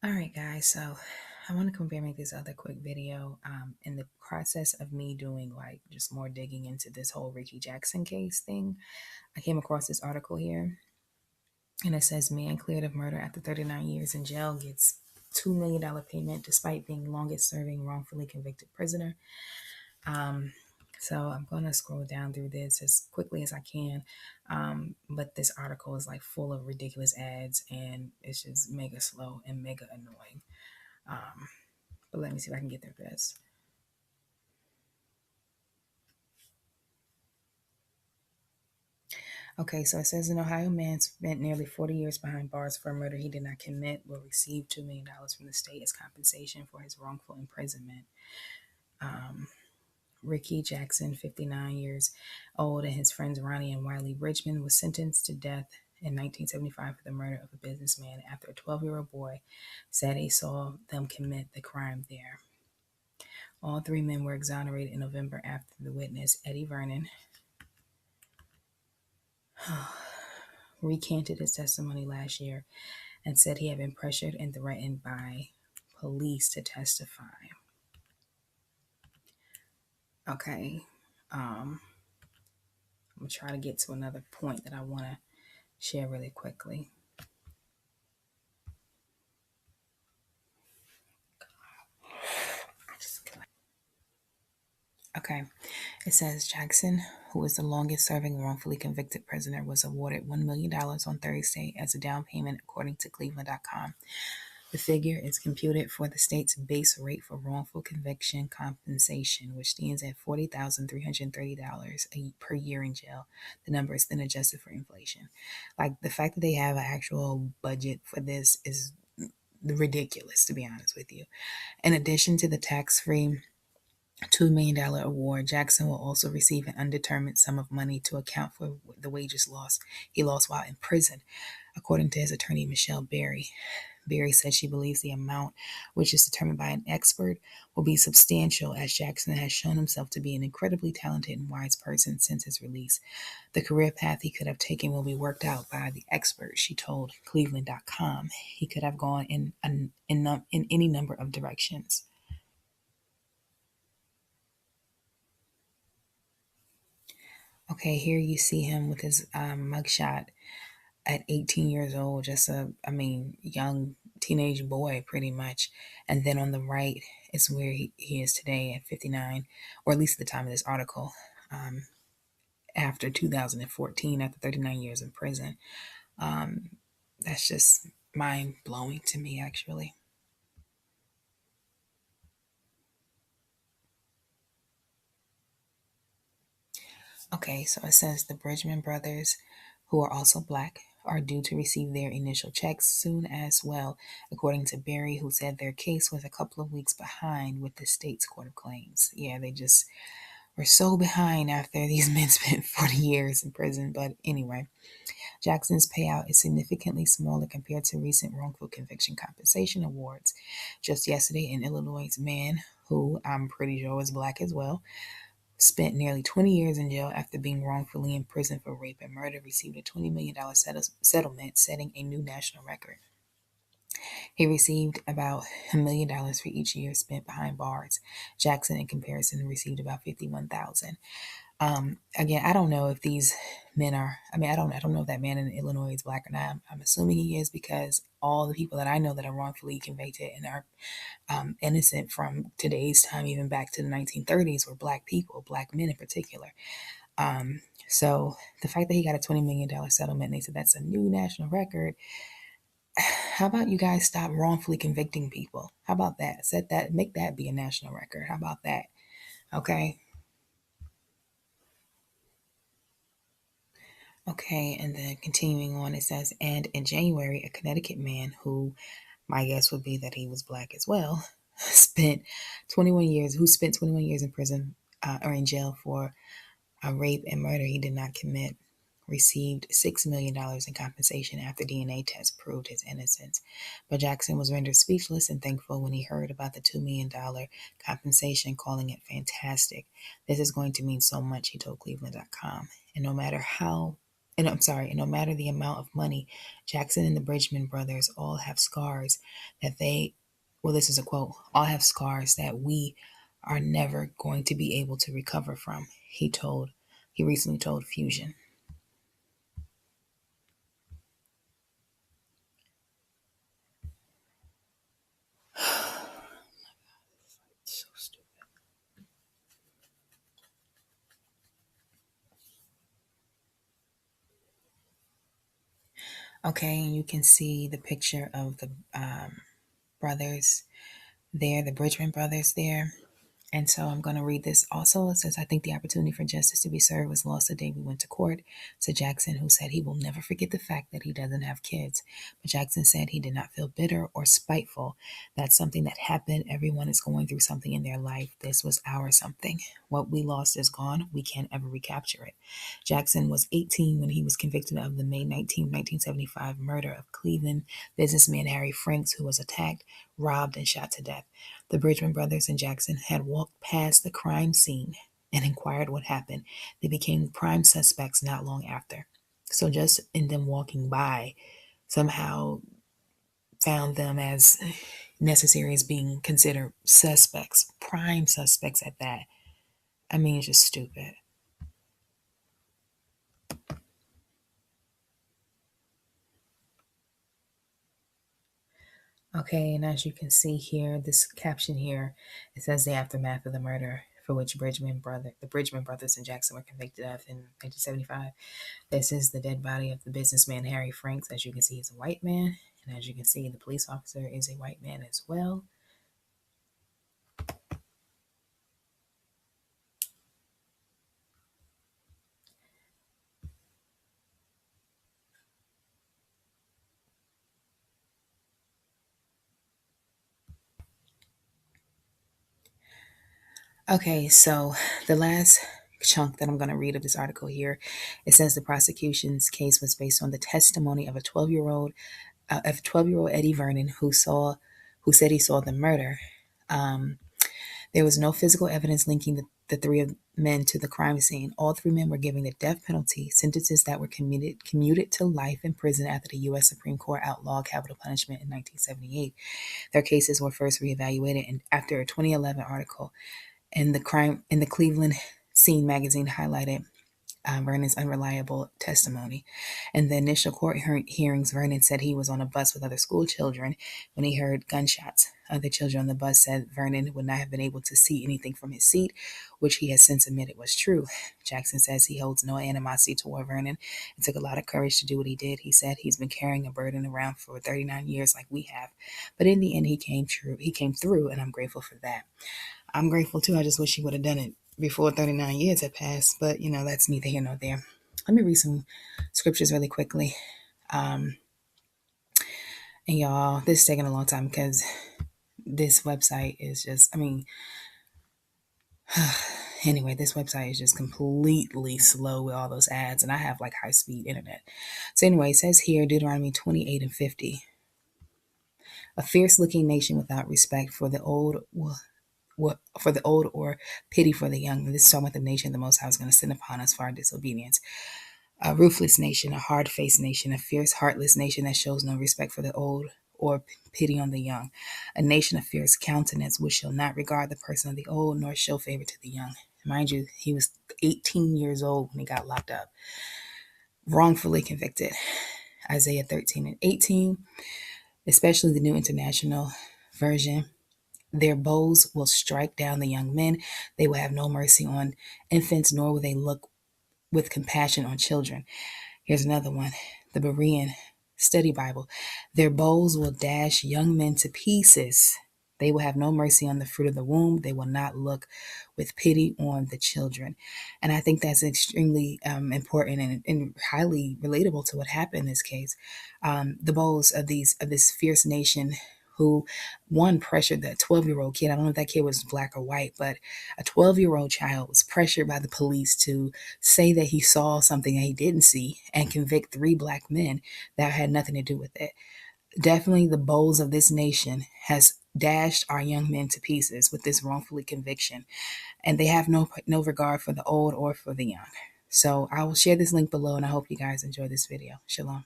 All right, guys. So I want to compare make this other quick video. In the process of me doing like just more digging into this whole Ricky Jackson case thing, I came across this article here, and it says man cleared of murder after 39 years in jail gets $2 million payment despite being longest serving wrongfully convicted prisoner. So I'm going to scroll down through this as quickly as I can. But this article is like full of ridiculous ads and it's just mega slow and mega annoying. But let me see if I can get through this. Okay, so it says an Ohio man spent nearly 40 years behind bars for a murder he did not commit will receive $2 million from the state as compensation for his wrongful imprisonment. Ricky Jackson, 59 years old, and his friends Ronnie and Wiley Bridgeman was sentenced to death in 1975 for the murder of a businessman after a 12-year-old boy said he saw them commit the crime there. All three men were exonerated in November after the witness, Eddie Vernon, recanted his testimony last year and said he had been pressured and threatened by police to testify. Okay. I'm going to try to get to another point that I want to share really quickly. Okay. It says Jackson, who was the longest serving wrongfully convicted prisoner, was awarded $1 million on Thursday as a down payment, according to Cleveland.com. The figure is computed for the state's base rate for wrongful conviction compensation, which stands at $40,330 per year in jail. The number is then adjusted for inflation. Like, the fact that they have an actual budget for this is ridiculous, to be honest with you. In addition to the tax-free $2 million award, Jackson will also receive an undetermined sum of money to account for the wages he lost while in prison, according to his attorney, Michelle Berry. Berry said she believes the amount, which is determined by an expert, will be substantial as Jackson has shown himself to be an incredibly talented and wise person since his release. The career path he could have taken will be worked out by the expert, she told Cleveland.com. He could have gone in any number of directions. Okay, here you see him with his mugshot at 18 years old, just young teenage boy pretty much. And then on the right is where he is today at 59, or at least at the time of this article, after 2014, after 39 years in prison. That's just mind blowing to me, actually. Okay, so it says the Bridgeman brothers, who are also black, are due to receive their initial checks soon as well, according to Berry, who said their case was a couple of weeks behind with the state's court of claims. Yeah, they just were so behind after these men spent 40 years in prison. But anyway, Jackson's payout is significantly smaller compared to recent wrongful conviction compensation awards. Just yesterday, an Illinois man, who I'm pretty sure was black as well, spent nearly 20 years in jail after being wrongfully imprisoned for rape and murder, received a $20 million settlement, setting a new national record. He received about $1 million for each year spent behind bars. Jackson, in comparison, received about $51,000. Again, I don't know if these men are. I don't know if that man in Illinois is black or not. I'm assuming he is because all the people that I know that are wrongfully convicted and are innocent from today's time, even back to the 1930s, were black people, black men in particular. So the fact that he got a $20 million settlement, and they said that's a new national record. How about you guys stop wrongfully convicting people? How about that? Set that, make that be a national record. How about that? Okay. Okay, and then continuing on, it says, and in January, a Connecticut man who, my guess would be that he was black as well, spent 21 years in prison or in jail for a rape and murder he did not commit, received $6 million in compensation after DNA tests proved his innocence. But Jackson was rendered speechless and thankful when he heard about the $2 million compensation, calling it fantastic. This is going to mean so much, he told Cleveland.com. And and no matter the amount of money, Jackson and the Bridgeman brothers all have scars that they, well, this is a quote, all have scars that we are never going to be able to recover from, he recently told Fusion. So stupid. Okay, and you can see the picture of the brothers there, the Bridgman brothers there. And so I'm going to read this also. It says, I think the opportunity for justice to be served was lost the day we went to court, said Jackson, who said he will never forget the fact that he doesn't have kids. But Jackson said he did not feel bitter or spiteful. That's something that happened. Everyone is going through something in their life. This was our something. What we lost is gone. We can't ever recapture it. Jackson was 18 when he was convicted of the May 19, 1975 murder of Cleveland businessman Harry Franks, who was attacked, robbed, and shot to death. The Bridgman brothers and Jackson had walked past the crime scene and inquired what happened. They became prime suspects not long after. So just in them walking by, somehow found them as necessary as being considered suspects, prime suspects at that. I mean, it's just stupid. Okay, and as you can see here, this caption here, it says the aftermath of the murder for which the Bridgman brothers and Jackson were convicted of in 1975. This is the dead body of the businessman Harry Franks. As you can see, he's a white man, and as you can see, the police officer is a white man as well. Okay, so the last chunk that I'm going to read of this article here, it says the prosecution's case was based on the testimony of a 12-year-old Eddie Vernon who said he saw the murder. There was no physical evidence linking the three men to the crime scene. All three men were given the death penalty, sentences that were commuted to life in prison after the U.S. Supreme Court outlawed capital punishment in 1978. Their cases were first reevaluated after a 2011 article in the Cleveland Scene magazine highlighted Vernon's unreliable testimony. In the initial court hearings, Vernon said he was on a bus with other school children when he heard gunshots. Other children on the bus said Vernon would not have been able to see anything from his seat, which he has since admitted was true. Jackson says he holds no animosity toward Vernon. It took a lot of courage to do what he did. He said he's been carrying a burden around for 39 years like we have. But in the end, he came through, and I'm grateful for that. I'm grateful too. I just wish he would have done it before 39 years had passed, but that's neither here nor there. Let me read some scriptures really quickly. And y'all, this is taking a long time because this website is just, anyway, this website is just completely slow with all those ads, and I have like high speed internet. So anyway, it says here, Deuteronomy 28 and 50. A fierce looking nation without respect for the old or pity for the young. This is talking about the nation the Most High is going to send upon us for our disobedience. A ruthless nation, a hard-faced nation, a fierce, heartless nation that shows no respect for the old or pity on the young. A nation of fierce countenance which shall not regard the person of the old nor show favor to the young. Mind you, he was 18 years old when he got locked up. Wrongfully convicted. Isaiah 13 and 18, especially the New International Version. Their bows will strike down the young men. They will have no mercy on infants, nor will they look with compassion on children. Here's another one, the Berean Study Bible. Their bows will dash young men to pieces. They will have no mercy on the fruit of the womb. They will not look with pity on the children. And I think that's extremely important and highly relatable to what happened in this case. The bows of this fierce nation who, one, pressured that 12-year-old kid. I don't know if that kid was black or white, but a 12-year-old child was pressured by the police to say that he saw something that he didn't see and convict 3 black men that had nothing to do with it. Definitely the bows of this nation has dashed our young men to pieces with this wrongfully conviction, and they have no regard for the old or for the young. So I will share this link below, and I hope you guys enjoy this video. Shalom.